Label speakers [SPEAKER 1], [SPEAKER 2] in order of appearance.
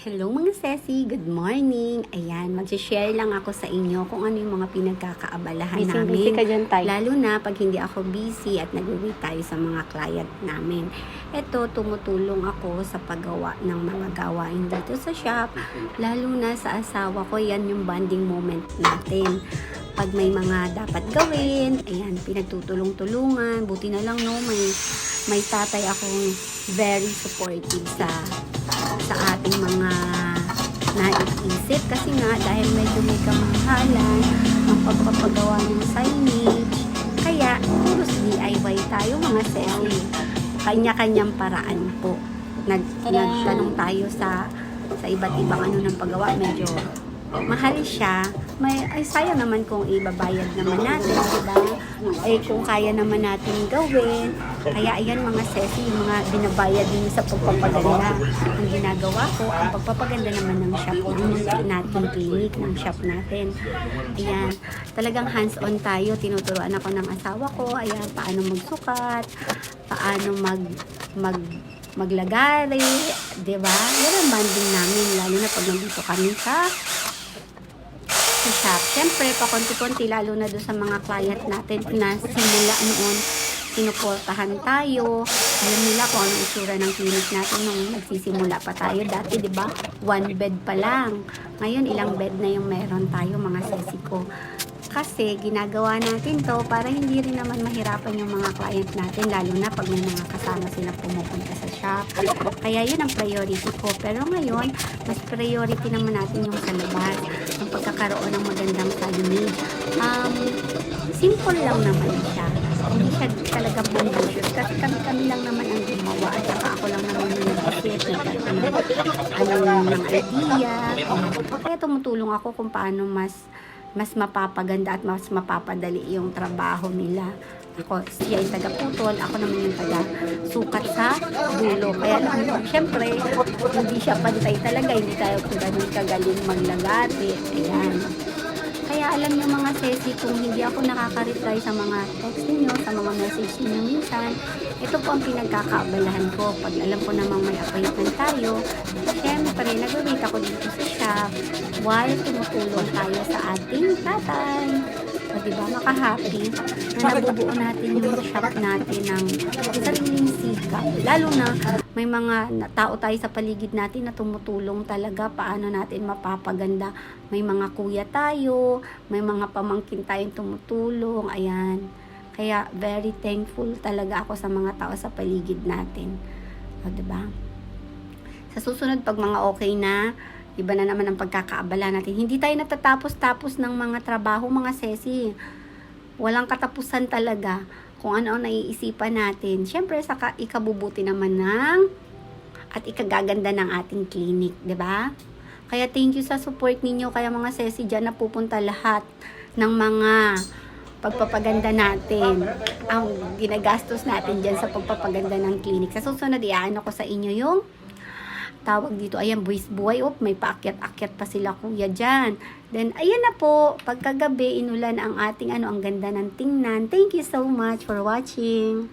[SPEAKER 1] Hello mga Sesi, good morning. Ayan, mag-share lang ako sa inyo kung ano yung mga pinagkakaabalahan namin.
[SPEAKER 2] Busy ka dyan, Tay.
[SPEAKER 1] Lalo na pag hindi ako busy at nag-wait tayo sa mga client namin. Ito, tumutulong ako sa paggawa ng mga gawain dito sa shop. Lalo na sa asawa ko, yan yung bonding moment natin. Pag may mga dapat gawin, ayan, pinagtutulong-tulungan. Buti na lang, no, may tatay akong very supportive sa ating mga naiisip kasi nga dahil medyo may kamahalan ang pagpapagawa ng signage, kaya puros DIY tayo mga Sesi, kanya-kanyang paraan po. Nagtanong tayo sa iba't ibang ano ng paggawa, medyo mahal siya, ay sayang naman kung ibabayad naman natin, diba? Ay kung kaya naman natin gawin, kaya ayan mga Sesi, yung mga binabayad din sa pagpapaganda. Ang ginagawa ko, ang pagpapaganda naman ng shop natin, clinic ng shop natin. Ayan, talagang hands-on tayo, tinuturuan ako ng asawa ko, ayan, paano magsukat, paano maglagari, diba? Yan ang banding namin, lalo na pag nandito kami sa shop. Siyempre, pakonti-konti, lalo na doon sa mga client natin na simula noon, sinuportahan tayo. Alam nila kung anong itsura ng clinic natin nung nagsisimula pa tayo. Dati, di ba, one bed pa lang. Ngayon, ilang bed na yung meron tayo, mga Sesi ko. Kasi, ginagawa natin to para hindi rin naman mahirapan yung mga client natin, lalo na pag may mga kasama sila pumupunta sa shop. Kaya yun ang priority ko. Pero ngayon, mas priority naman natin yung sa labas, ang pagkakaroon ng magandang signage. Simple lang naman siya. Hindi siya talagang ambitious. Kasi kami lang naman ang gumawa. At saka ako lang naman yung nag-isip ng idea. Kaya tumutulong ako kung paano mas mapapaganda at mas mapapadali yung trabaho nila. Ako, siya yung taga-putol, ako naman yung taga-sukat sa dulo. Kaya lang, syempre, hindi siya pantay talaga, hindi tayo ganun kagaling maglagati. Ayan. Kaya alam niyo mga Sesi, kung hindi ako nakaka-reply sa mga text niyo, sa mga message niyo minsan, ito po ang pinagkakaabalahan ko. Pag alam ko namang may appointment tayo, syempre, nag-wait ako dito sa shop while tumutulong tayo sa ating tatay. O diba, makahappy na nabubuo natin yung shop natin ng sariling sikap. Lalo na may mga tao tayo sa paligid natin na tumutulong talaga paano natin mapapaganda. May mga kuya tayo, may mga pamangkin tayong tumutulong, ayan. Kaya very thankful talaga ako sa mga tao sa paligid natin. O diba? Sa susunod, pag mga okay na, iba na naman ang pagkakaabala natin. Hindi tayo natatapos-tapos ng mga trabaho, mga Sesi. Walang katapusan talaga kung ano ang naiisipan natin. Siyempre, saka ikabubuti naman at ikagaganda ng ating clinic, di ba? Kaya thank you sa support ninyo. Kaya mga Sesi, dyan napupunta lahat ng mga pagpapaganda natin. Ang ginagastos natin dyan sa pagpapaganda ng clinic. Sa susunod, iaan ko sa inyo yung tawag dito, ayan, buwis buhay, may paakyat-akyat pa sila kuya dyan. Then, ayan na po, pagkagabi, inulan ang ating ang ganda ng tingnan. Thank you so much for watching.